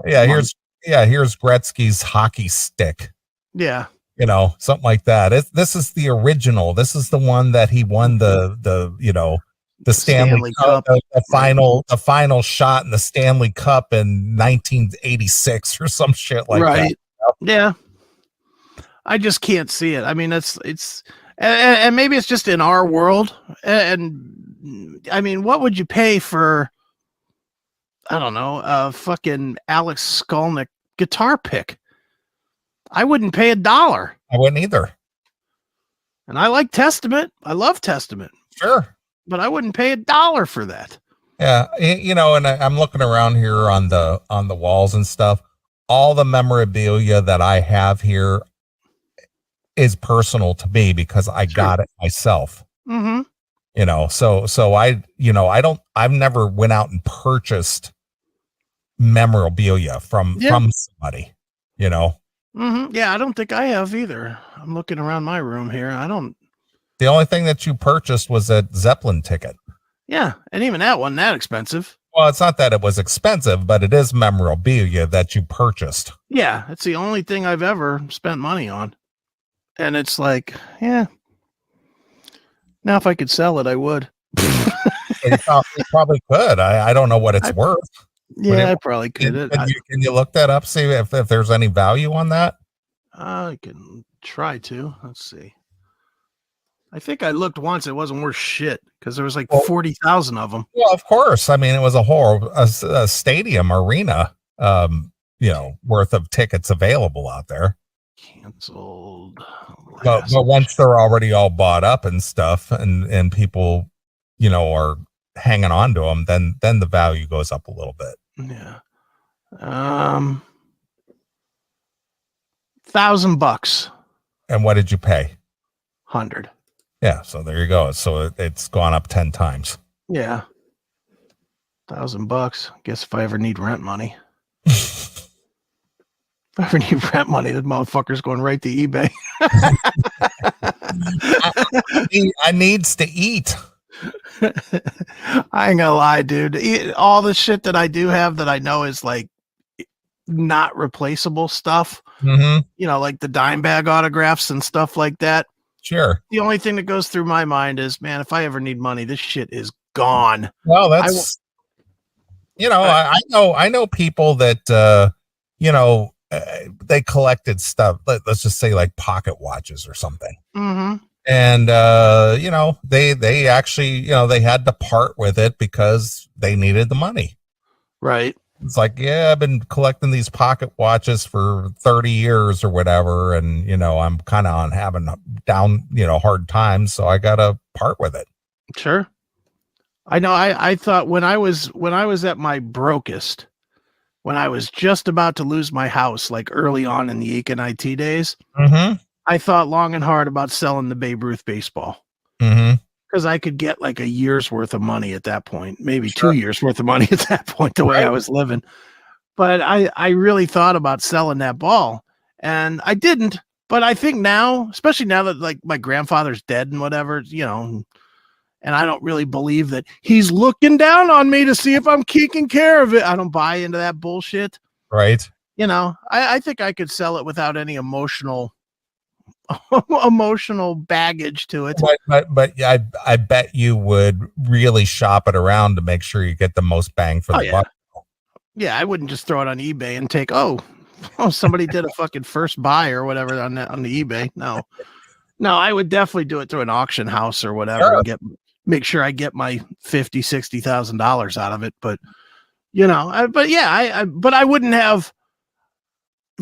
Here's Gretzky's hockey stick. Yeah. Something like that. This is the original. This is the one that he won the Stanley Cup, the final shot in the Stanley Cup in 1986 or some shit like that. Yeah. I just can't see it. I mean, it's and maybe it's just in our world. And I mean, what would you pay for, I don't know, a fucking Alex Skolnick guitar pick? I wouldn't pay $1. I wouldn't either. And I like Testament. I love Testament. Sure. But I wouldn't pay $1 for that. Yeah. And I'm looking around here on the walls and stuff. All the memorabilia that I have here is personal to me because I got it myself. Mm-hmm. So I've never went out and purchased memorabilia from somebody, Mm-hmm. Yeah, I don't think I have either. I'm looking around my room here. The only thing that you purchased was a Zeppelin ticket. Yeah, and even that wasn't that expensive. Well, it's not that it was expensive, but it is memorabilia that you purchased. Yeah, it's the only thing I've ever spent money on. And it's like, yeah. Now, if I could sell it, I would. You probably could. I don't know what it's worth. Yeah, I probably could. Can you look that up? See if there's any value on that? I can try to. Let's see. I think I looked once. It wasn't worth shit because there was like 40,000 of them. Well, of course. I mean, it was a stadium arena, worth of tickets available out there. Canceled. But once they're already all bought up and stuff, and people, are hanging on to them, then the value goes up a little bit. Yeah. $1,000. And what did you pay? 100. Yeah. So there you go. So it's gone up 10 times. Yeah. $1,000. Guess if I ever need rent money. If I ever need rent money, the motherfucker's going right to eBay. I needs to eat. I ain't gonna lie, dude. All the shit that I do have that I know is like not replaceable stuff. Mm-hmm. Like the dime bag autographs and stuff like that. Sure. The only thing that goes through my mind is, man, if I ever need money, this shit is gone. Well, that's I know people that they collected stuff. Let's just say like pocket watches or something. Mm-hmm. And they actually, they had to part with it because they needed the money. Right. It's like, yeah, I've been collecting these pocket watches for 30 years or whatever, and I'm kind of on having down, hard times, so I gotta part with it. Sure. I know. I thought when I was at my brokest, when I was just about to lose my house, like early on in the Econ IT days, mm-hmm. I thought long and hard about selling the Babe Ruth baseball. Mm-hmm. Because I could get like a year's worth of money at that point, maybe 2 years worth of money at that point, the way I was living. But I really thought about selling that ball, and I didn't. But I think now, especially now that like my grandfather's dead and whatever, and I don't really believe that he's looking down on me to see if I'm taking care of it. I don't buy into that bullshit. Right. I think I could sell it without any emotional baggage to it. But I bet you would really shop it around to make sure you get the most bang for the buck. Yeah, I wouldn't just throw it on eBay and take somebody did a fucking first buy or whatever on the eBay. No, I would definitely do it through an auction house or whatever and make sure I get my $50,000-$60,000 out of it. But but I wouldn't have.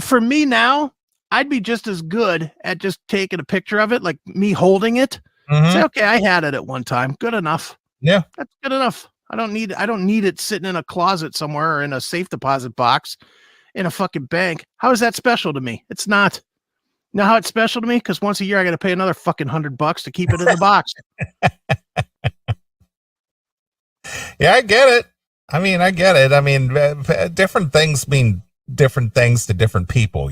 For me now, I'd be just as good at just taking a picture of it, like me holding it. Mm-hmm. Say, okay, I had it at one time. Good enough. Yeah, that's good enough. I don't need it sitting in a closet somewhere or in a safe deposit box in a fucking bank. How is that special to me? It's not. You know how it's special to me? Because once a year I got to pay another fucking $100 to keep it in the box. Yeah, I get it. I mean, different things mean different things to different people,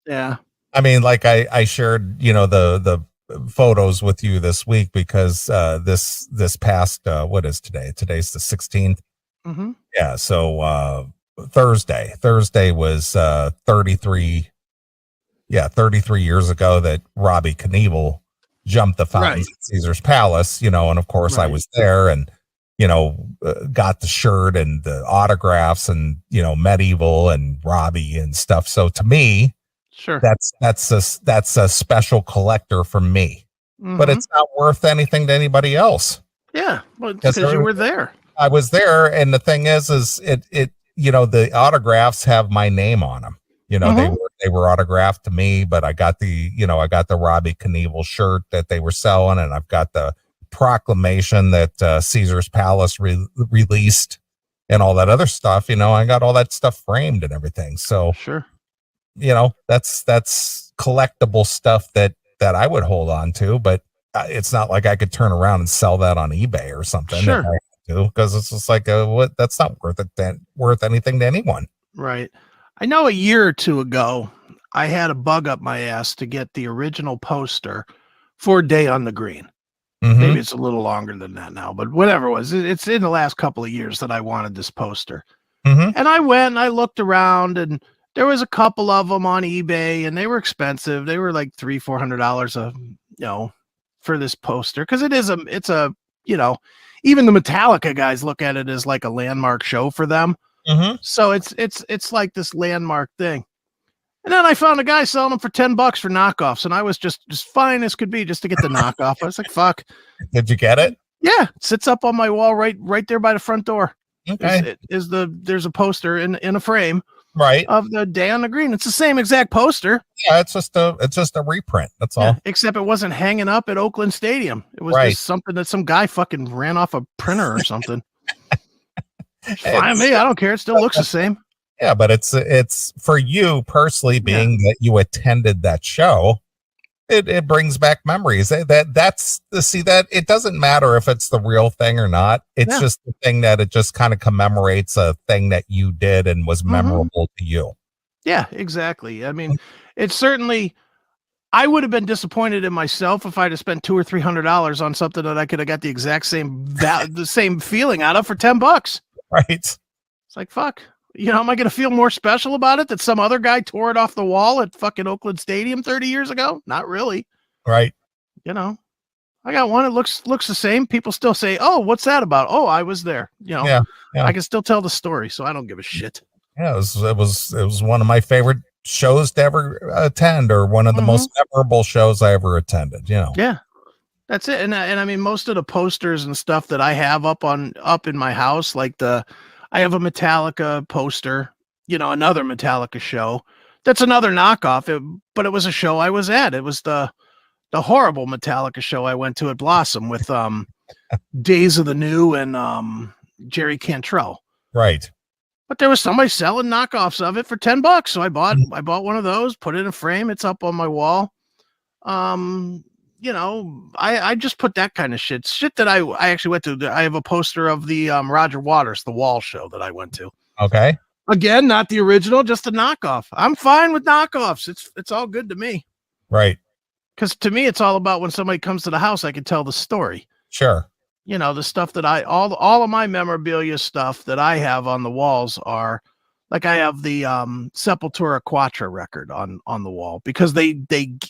Yeah. I mean, like I shared, the photos with you this week because this past what is today? Today's the 16th. Mm-hmm. Yeah. So Thursday was 33 years ago that Robbie Knievel jumped the fountains at Caesar's Palace, and of course I was there and got the shirt and the autographs and Medieval and Robbie and stuff. So to me, sure, that's a special collector for me. Mm-hmm. But it's not worth anything to anybody else. Yeah, well, because you were there. I was there, and the thing is it the autographs have my name on them. Mm-hmm. they were autographed to me, but I got the Robbie Knievel shirt that they were selling, and I've got the proclamation that Caesar's Palace released and all that other stuff. I got all that stuff framed and everything. So sure. That's collectible stuff that I would hold on to, but it's not like I could turn around and sell that on eBay or something. Sure. Because it's just like that's not worth anything to anyone. Right. I know a year or two ago, I had a bug up my ass to get the original poster for Day on the Green. Maybe it's a little longer than that now, but whatever it was, it's in the last couple of years that I wanted this poster. And I went and I looked around, and there was a couple of them on eBay, and they were expensive. They were like $300-$400 for this poster, because it's a even the Metallica guys look at it as like a landmark show for them. So it's like this landmark thing. And then I found a guy selling them for $10 for knockoffs, and I was just fine as could be just to get the knockoff. I was like, fuck. Did you get it? Yeah, it sits up on my wall right there by the front door. Okay. There's a poster in a frame of the Day on the Green. It's the same exact poster. Yeah, it's just a reprint. That's all. Except it wasn't hanging up at Oakland Stadium. It was just something that some guy fucking ran off a printer or something. Fine me, I don't care. It still looks the same. Yeah, but it's for you personally, being that you attended that show, it brings back memories. That's that it doesn't matter if it's the real thing or not. It's just the thing that it just kind of commemorates a thing that you did and was memorable to you. Yeah, exactly. I mean, it's certainly, I would have been disappointed in myself if I'd have spent $200 or $300 on something that I could have got the exact same the same feeling out of for $10. Right. It's like, fuck. Am I going to feel more special about it that some other guy tore it off the wall at fucking Oakland Stadium 30 years ago? Not really. Right. I got one. It looks the same. People still say, "Oh, what's that about?" Oh, I was there. I can still tell the story, so I don't give a shit. Yeah, it was one of my favorite shows to ever attend, or one of the most memorable shows I ever attended. Yeah, that's it. And I mean, most of the posters and stuff that I have up in my house, like I have a Metallica poster, another Metallica show. That's another knockoff, but it was a show I was at. It was the horrible Metallica show I went to at Blossom with Days of the New and Jerry Cantrell. Right. But there was somebody selling knockoffs of it for $10. So I bought one of those, put it in a frame. It's up on my wall. I just put that kind of shit that I actually went to. I have a poster of the Roger Waters, The Wall show that I went to. Okay. Again, not the original, just a knockoff. I'm fine with knockoffs. It's all good to me. Right. Because to me, it's all about when somebody comes to the house, I can tell the story. Sure. The stuff that all of my memorabilia stuff that I have on the walls are, like, I have the Sepultura Quattro record on the wall, because they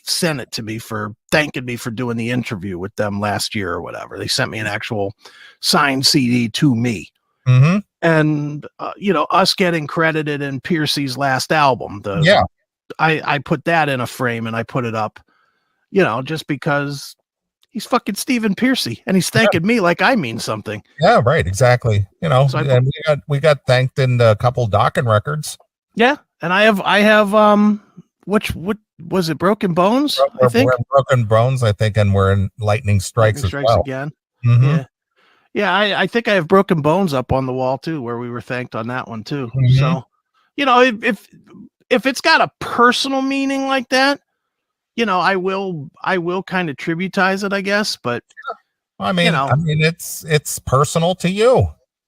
sent it to me for thanking me for doing the interview with them last year or whatever. They sent me an actual signed CD to me. And us getting credited in Piercy's last album. I put that in a frame and I put it up, just because he's fucking Stephen Piercy and he's thanking me like I mean something. Yeah, right. Exactly. So and we got thanked in a couple Dokken records. Yeah. And I have what was it? Broken Bones? I think we're in Broken Bones, I think, and we're in Lightning Strikes as well. Again. Yeah. I think I have Broken Bones up on the wall too, where we were thanked on that one too. So, if it's got a personal meaning like that, I will kind of tributize it, I guess. But I mean, it's personal to you.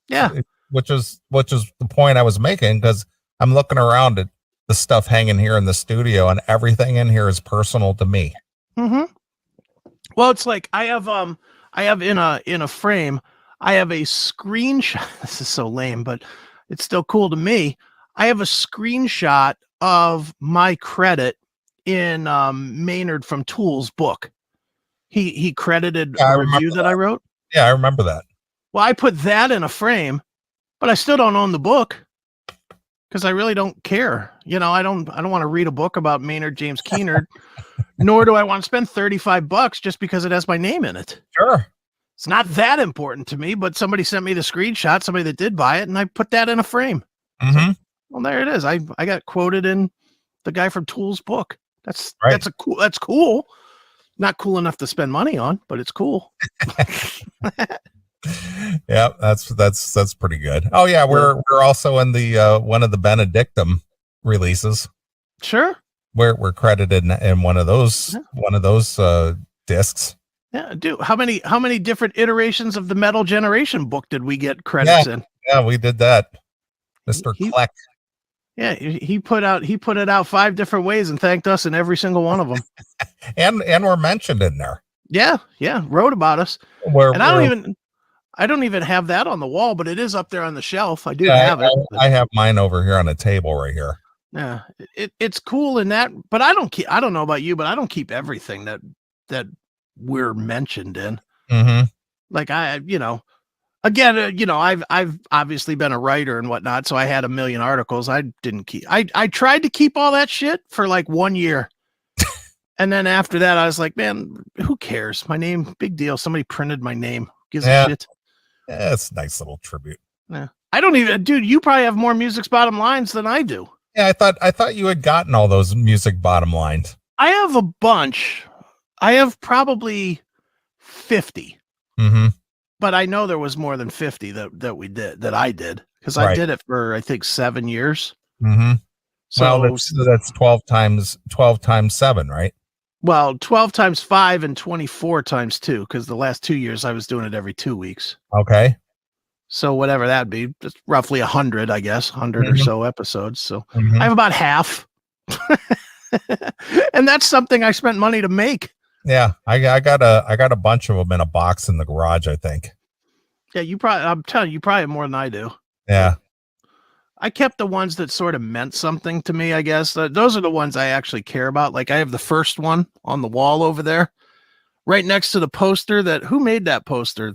Yeah. Which is the point I was making, because I'm looking around at the stuff hanging here in the studio, and everything in here is personal to me. Well, it's like I have in a frame, I have a screenshot. This is so lame, but it's still cool to me. I have a screenshot of my credit in Maynard from Tool's book. He credited a review that I wrote. Yeah, I remember that. Well, I put that in a frame, but I still don't own the book, because I really don't care. I don't want to read a book about Maynard James Keener, nor do I want to spend $35 just because it has my name in it. Sure. It's not that important to me, but somebody sent me the screenshot, somebody that did buy it, and I put that in a frame. So, well, there it is. I got quoted in the guy from Tool's book. That's cool. Not cool enough to spend money on, but it's cool. Yeah, that's pretty good. Oh yeah, we're also in the one of the Benedictum releases. Sure. We're credited in one of those discs. Yeah, dude. How many different iterations of the Metal Generation book did we get credits in? Yeah, we did that. Mr. Kleck. Yeah, he put it out 5 different ways and thanked us in every single one of them. and we're mentioned in there. Yeah, wrote about us. Where, And I don't even have that on the wall, but it is up there on the shelf. I do yeah, have it. I have mine over here on a table right here. Yeah, it's cool in that, but I don't keep. I don't know about you, but I don't keep everything that we're mentioned in. Mm-hmm. Like again, I've obviously been a writer and whatnot, so I had a million articles. I didn't keep. I tried to keep all that shit for like 1 year, and then after that, I was like, man, who cares? My name, big deal. Somebody printed my name. Gives a shit. Yeah, it's a nice little tribute. Yeah, I don't even, dude. You probably have more Music's Bottom Lines than I do. Yeah, I thought you had gotten all those music bottom lines. I have a bunch. I have probably 50. Mm-hmm. But I know there was more than 50 that I did, because I did it for, I think, 7 years. Mm-hmm. So well, that's 12 times 7, right? Well, 12 times 5 and 24 times 2, because the last 2 years I was doing it every 2 weeks. Okay. So whatever that'd be, it's roughly 100, I guess, 100 or so episodes. So Mm-hmm. I have about half. And that's something I spent money to make. Yeah, I got a bunch of them in a box in the garage, I think. Yeah, I'm telling you, you probably have more than I do. Yeah. I kept the ones that sort of meant something to me, I guess. Those are the ones I actually care about. Like, I have the first one on the wall over there, right next to the poster who made that poster?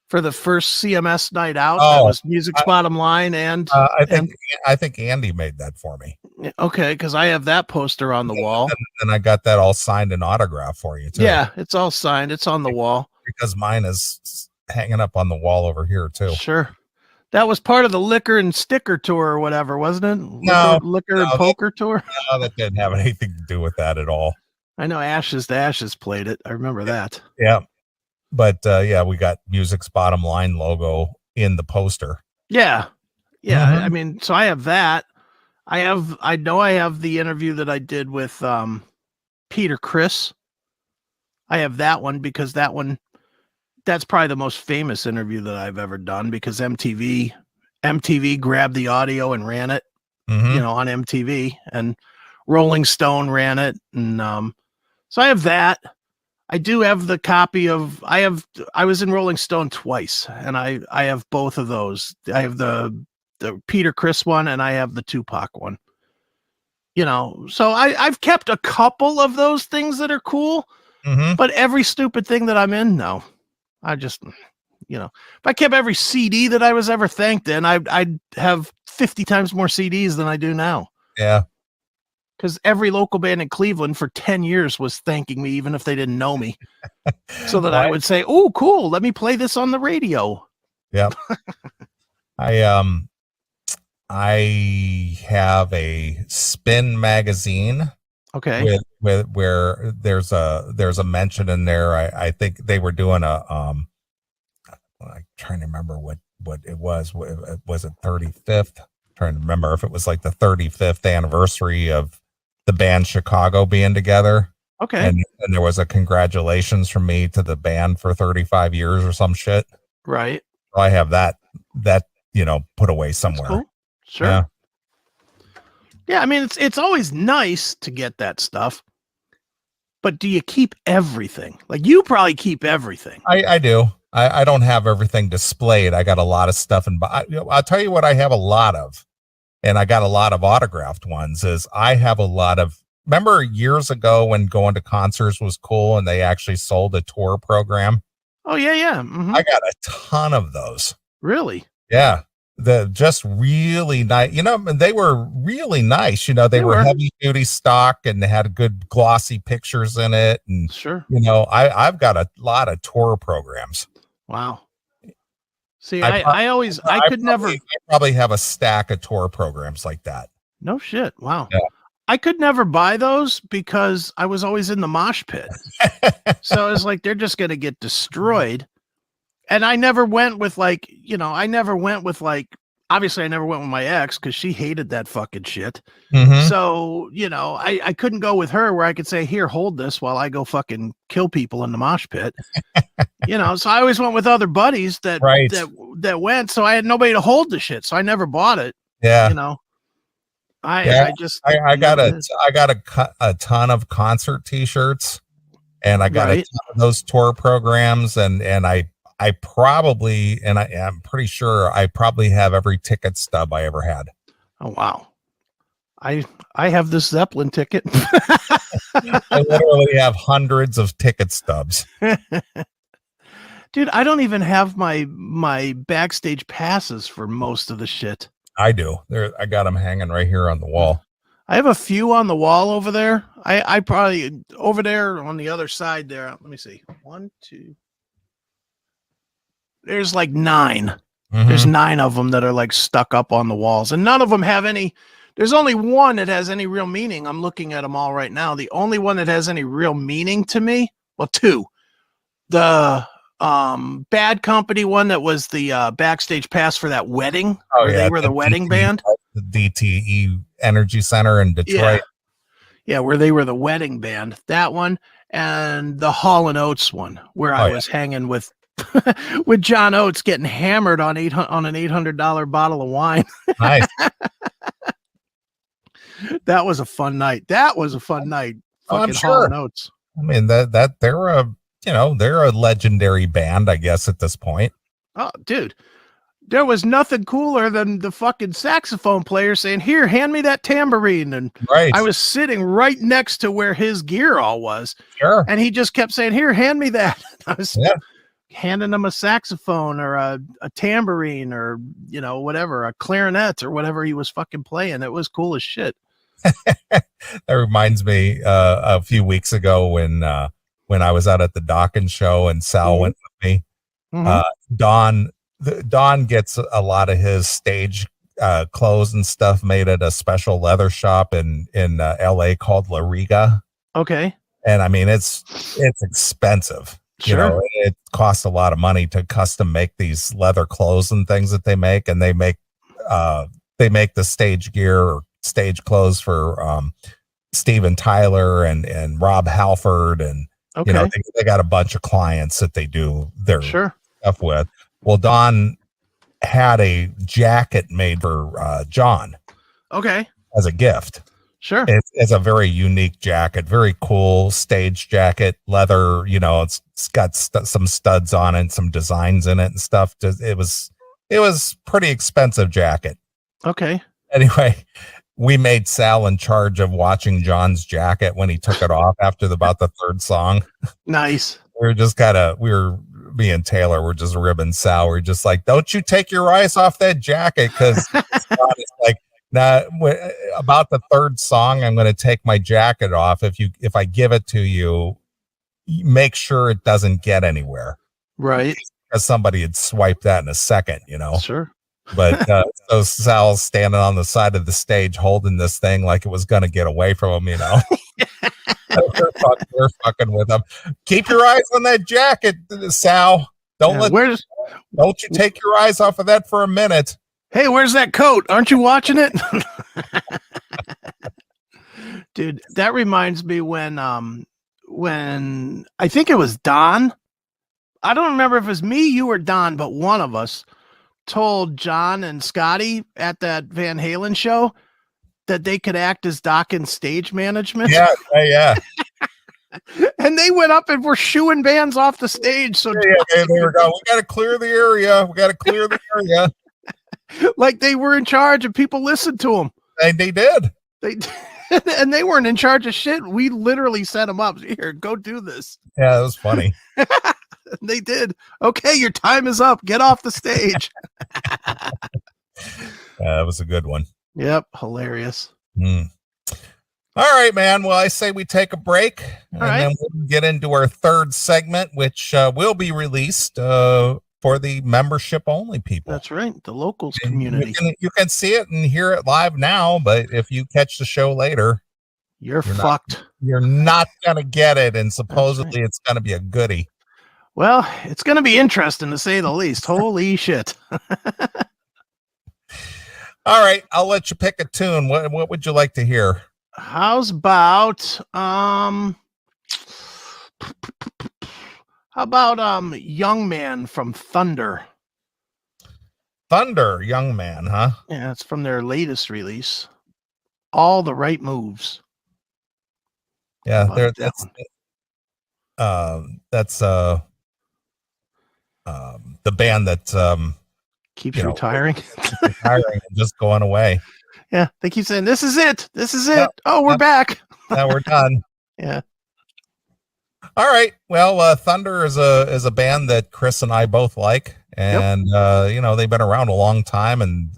For the first CMS night out, that was Music's Bottom Line, and I think Andy made that for me. Okay, because I have that poster on the wall, and I got that all signed and autographed for you too. Yeah, it's all signed. It's on the wall because mine is hanging up on the wall over here too. Sure, that was part of the Liquor and Sticker tour or whatever, wasn't it? Liquor and Poker tour. No, that didn't have anything to do with that at all. I know Ashes to Ashes played it. I remember that. Yeah. But we got Music's Bottom Line logo in the poster. Yeah. Mm-hmm. I mean, so I have that. I know I have the interview that I did with Peter Chris. I have that one because that's probably the most famous interview that I've ever done, because MTV grabbed the audio and ran it, mm-hmm. On MTV, and Rolling Stone ran it, and so I have that. I do have the copy of. I was in Rolling Stone twice, and I have both of those. I have the Peter Chris one, and I have the Tupac one. So I've kept a couple of those things that are cool, mm-hmm. but every stupid thing that I'm in, no. I just, if I kept every CD that I was ever thanked in, I'd have 50 times more CDs than I do now. Yeah. Because every local band in Cleveland for 10 years was thanking me, even if they didn't know me, so that I would say, "Oh, cool, let me play this on the radio." Yeah. I have a Spin magazine. Okay. With where there's a mention in there. I think they were doing I'm trying to remember what it was. Was it 35th? I'm trying to remember if it was like the 35th anniversary of the band Chicago being together. Okay. And there was a congratulations from me to the band for 35 years or some shit. Right. So I have that put away somewhere. That's cool. Sure. Yeah, I mean, it's always nice to get that stuff, but do you keep everything? Like, you probably keep everything. I do. I don't have everything displayed. I got a lot of stuff, and I'll tell you what I have a lot of, and I got a lot of autographed ones, is I have a lot of, remember years ago when going to concerts was cool and they actually sold a tour program? Oh, yeah. Mm-hmm. I got a ton of those. Really? Yeah. Just really nice, they were really nice, they were heavy duty stock and they had good glossy pictures in it. And sure, I've got a lot of tour programs. Wow. See, I could never probably have a stack of tour programs like that. No shit. Wow. Yeah. I could never buy those because I was always in the mosh pit. So I was like, they're just going to get destroyed. And I never went with obviously I never went with my ex because she hated that fucking shit. Mm-hmm. So, I couldn't go with her where I could say, here, hold this while I go fucking kill people in the mosh pit. So I always went with other buddies that went. So I had nobody to hold the shit. So I never bought it. Yeah. I got a ton of concert t-shirts. and I got a Right. ton of those tour programs, and I probably, and I'm pretty sure I probably have every ticket stub I ever had. Oh wow. I have this Zeppelin ticket. I literally have hundreds of ticket stubs. Dude, I don't even have my backstage passes for most of the shit. I do. I got them hanging right here on the wall. I have a few on the wall over there. I probably over there on the other side there. Let me see. 1, 2. There's like 9. There's 9 of them that are like stuck up on the walls, and none of them have any. There's only one that has any real meaning. I'm looking at them all right now. The only one that has any real meaning to me, well, 2. The Bad Company one that was the backstage pass for that wedding, where they were the wedding band. The DTE Energy Center in Detroit. Yeah, where they were the wedding band. That one, and the Hall & Oates one, where I was hanging with with John Oates getting hammered on an $800 bottle of wine. Nice. That was a fun night. Fucking I'm sure. Hall & Oates. I mean, that they're a legendary band, I guess, at this point. Oh, dude. There was nothing cooler than the fucking saxophone player saying, "Here, hand me that tambourine." And I was sitting right next to where his gear all was. Sure. And he just kept saying, "Here, hand me that." I was handing him a saxophone or a tambourine or, whatever, a clarinet or whatever he was fucking playing. It was cool as shit. That reminds me a few weeks ago when I was out at the Dawkins show and Sal went with me. Don gets a lot of his stage clothes and stuff made at a special leather shop in LA called La Riga. Okay. And I mean, it's expensive. Sure. It costs a lot of money to custom make these leather clothes and things that they make. And they make the stage gear or stage clothes for Steven Tyler and Rob Halford. And, they got a bunch of clients that they do their stuff with. Well, Don had a jacket made for John. Okay. As a gift. Sure. It's a very unique jacket, very cool stage jacket, leather, it's got some studs on it, some designs in it and stuff. It was pretty expensive jacket. Okay. Anyway, we made Sal in charge of watching John's jacket when he took it off after about the 3rd song. Nice. Me and Taylor were just ribbing Sal. We're just like, don't you take your eyes off that jacket, because it's like, nah, about the 3rd song, I'm going to take my jacket off. If I give it to you, make sure it doesn't get anywhere. Right. Because somebody had swiped that in a second, Sure. But so Sal's standing on the side of the stage holding this thing like it was going to get away from him, We're fucking with him. Keep your eyes on that jacket, Sal. Don't you take your eyes off of that for a minute. Hey, where's that coat? Aren't you watching it? Dude, that reminds me when I think it was Don. I don't remember if it was me, you, or Don, but one of us told John and Scotty at that Van Halen show that they could act as Dawkins stage management. Yeah. And they went up and were shooing bands off the stage. So they were going, we got to clear the area. Like they were in charge and people listened to them. And they did. And they weren't in charge of shit. We literally set them up. Here, go do this. Yeah, that was funny. They did. Okay, your time is up. Get off the stage. That was a good one. Yep, hilarious. All right, man. Well, I say we take a break, then we'll get into our 3rd segment, which will be released for the membership only people. That's right, the locals community. You can see it and hear it live now, but if you catch the show later, you're fucked. You're not gonna get it, and supposedly it's gonna be a goodie. Well, it's gonna be interesting to say the least. Holy shit. All right, I'll let you pick a tune. What would you like to hear? How's about Young Man from Thunder? Thunder, Young Man, huh? Yeah, it's from their latest release. All the Right Moves. Yeah, That's the band that keeps retiring. Retiring and just going away. Yeah, they keep saying, "This is it. This is it." Yep. Oh, we're back. Now we're done. Yeah. All right. Well, Thunder is a band that Chris and I both like, and they've been around a long time, and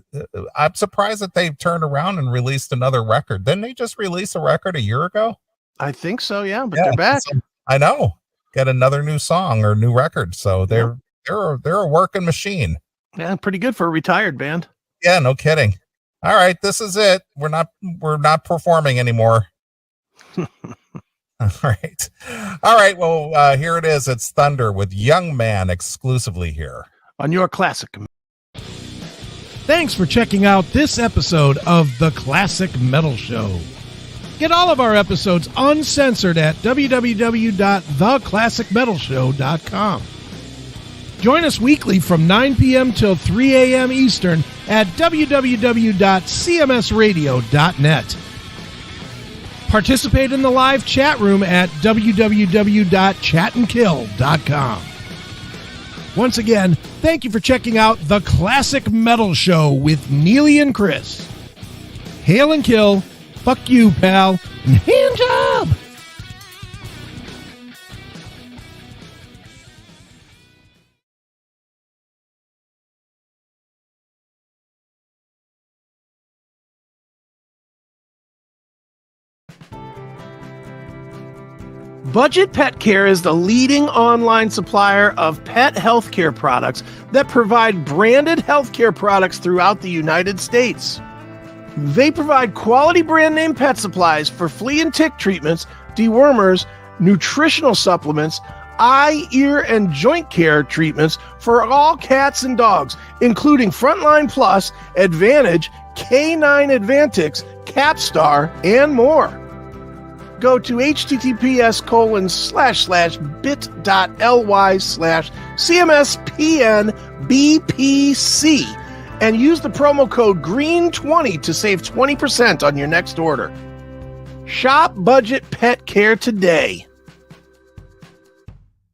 I'm surprised that they've turned around and released another record. Didn't they just release a record a year ago? I think so. Yeah, but they're back. I know. Got another new song or new record, so they're a working machine. Yeah, pretty good for a retired band. Yeah, no kidding. All right, this is it. We're not performing anymore. All right. Well, here it is. It's Thunder with Young Man exclusively here on your Classic. Thanks for checking out this episode of The Classic Metal Show. Get all of our episodes uncensored at www.theclassicmetalshow.com. Join us weekly from 9 p.m. till 3 a.m. Eastern at www.cmsradio.net. Participate in the live chat room at www.chatandkill.com. Once again, thank you for checking out The Classic Metal Show with Neeley and Chris. Hail and kill, fuck you, pal, and hand job! Budget Pet Care is the leading online supplier of pet healthcare products that provide branded healthcare products throughout the United States. They provide quality brand name pet supplies for flea and tick treatments, dewormers, nutritional supplements, eye, ear, and joint care treatments for all cats and dogs, including Frontline Plus, Advantage, K9 Advantix, Capstar, and more. Go to https://bit.ly/CMSPNBPC and use the promo code GREEN20 to save 20% on your next order. Shop Budget Pet Care today.